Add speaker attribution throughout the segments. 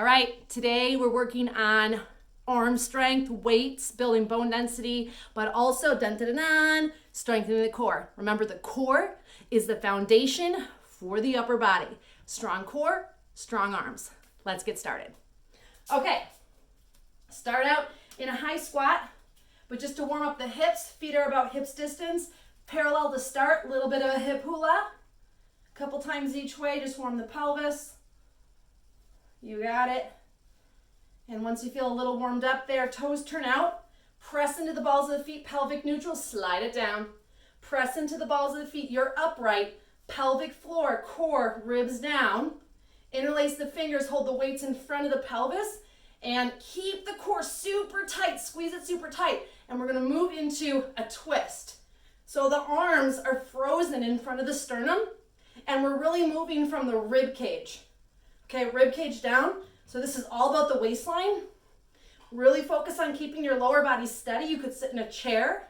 Speaker 1: All right, today we're working on arm strength, weights, building bone density, but also strengthening the core. Remember, the core is the foundation for the upper body. Strong core, strong arms. Let's get started. Okay, start out in a high squat, but just to warm up the hips, feet are about hips distance, parallel to start, a little bit of a hip hula. A couple times each way, just warm the pelvis. You got it. And once you feel a little warmed up there, toes turn out, press into the balls of the feet, pelvic neutral, slide it down. Press into the balls of the feet, you're upright, pelvic floor, core, ribs down. Interlace the fingers, hold the weights in front of the pelvis, and keep the core super tight, squeeze it super tight. And we're gonna move into a twist. So the arms are frozen in front of the sternum, and we're really moving from the rib cage. Okay, rib cage down. So this is all about the waistline. Really focus on keeping your lower body steady. You could sit in a chair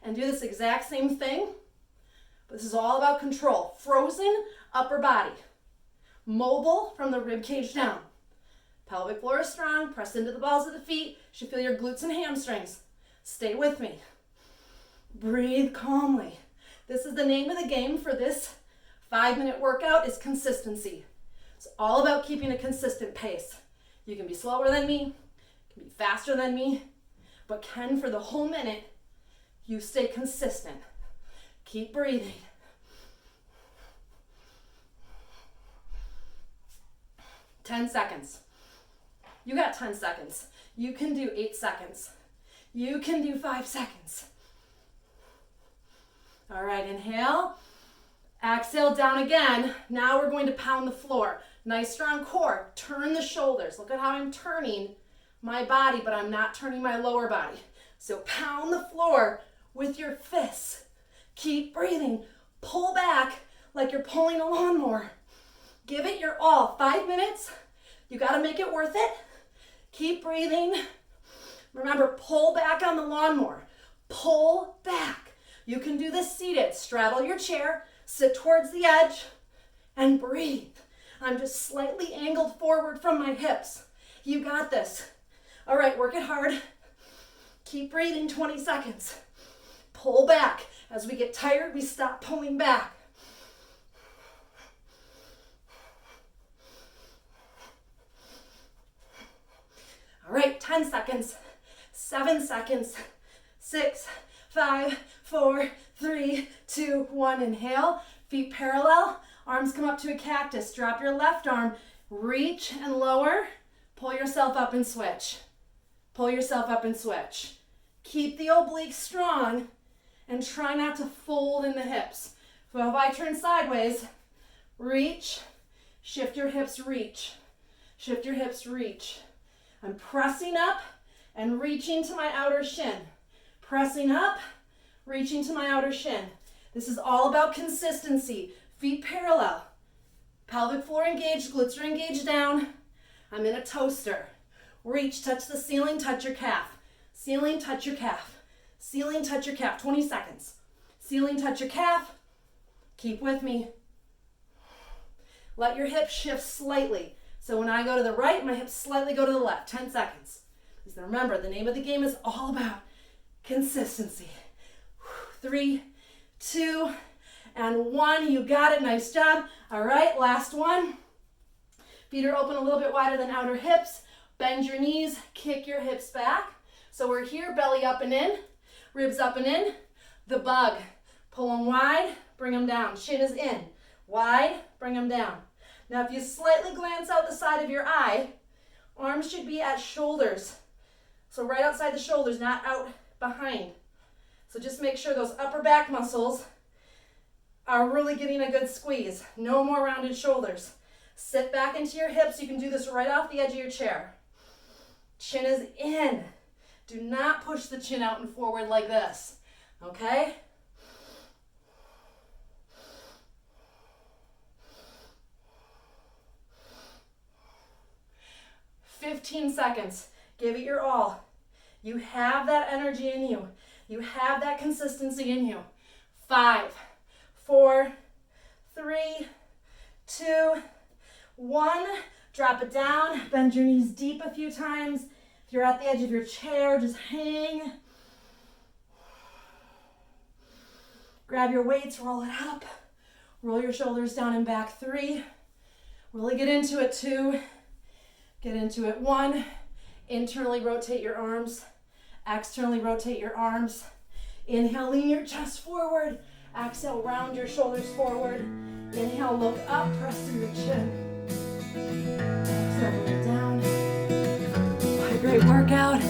Speaker 1: and do this exact same thing. But this is all about control. Frozen upper body. Mobile from the rib cage down. Pelvic floor is strong. Press into the balls of the feet. You should feel your glutes and hamstrings. Stay with me. Breathe calmly. This is the name of the game for this 5-minute workout, is consistency. It's all about keeping a consistent pace. You can be slower than me, you can be faster than me, but for the whole minute, you stay consistent. Keep breathing. Ten seconds. You got 10 seconds. You can do 8 seconds. You can do 5 seconds. All right, inhale. Exhale, down again. Now we're going to pound the floor. Nice strong core. Turn the shoulders. Look at how I'm turning my body, but I'm not turning my lower body. So pound the floor with your fists. Keep breathing. Pull back like you're pulling a lawnmower. Give it your all. 5 minutes. You got to make it worth it. Keep breathing. Remember, pull back on the lawnmower. Pull back. You can do this seated. Straddle your chair. Sit towards the edge and breathe. I'm just slightly angled forward from my hips. You got this. All right, work it hard. Keep breathing, 20 seconds. Pull back. As we get tired, we stop pulling back. All right, 10 seconds, 7 seconds, 6, 5, 4, 3, 2, 1. Inhale, feet parallel, arms come up to a cactus. Drop your left arm, reach and lower, pull yourself up and switch. Pull yourself up and switch. Keep the obliques strong and try not to fold in the hips. So if I turn sideways, reach, shift your hips, reach. Shift your hips, reach. I'm pressing up and reaching to my outer shin. Pressing up, reaching to my outer shin. This is all about consistency. Feet parallel. Pelvic floor engaged, glutes are engaged down. I'm in a toaster. Reach, touch the ceiling, touch your calf. Ceiling, touch your calf. Ceiling, touch your calf. 20 seconds. Ceiling, touch your calf. Keep with me. Let your hips shift slightly. So when I go to the right, my hips slightly go to the left. 10 seconds. Because remember, the name of the game is all about consistency. 3, 2, and 1. You got it. Nice job. All right, last one. Feet are open a little bit wider than outer hips. Bend your knees. Kick your hips back. So we're here, belly up and in, ribs up and in. The bug. Pull them wide, bring them down. Shin is in. Wide, bring them down. Now if you slightly glance out the side of your eye, arms should be at shoulders. So right outside the shoulders, not out behind. So just make sure those upper back muscles are really getting a good squeeze. No more rounded shoulders. Sit back into your hips. You can do this right off the edge of your chair. Chin is in. Do not push the chin out and forward like this, okay? "15 seconds. Give it your all. You have that energy in you. You have that consistency in you. 5, 4, 3, 2, 1. Drop it down, bend your knees deep a few times. If you're at the edge of your chair, just hang. Grab your weights, roll it up. Roll your shoulders down and back. 3. Really get into it. 2. Get into it. 1. Internally rotate your arms. Externally rotate your arms. Inhale, lean your chest forward. Exhale, round your shoulders forward. Inhale, look up, press through your chin. Exhale, bring it down. What a great workout.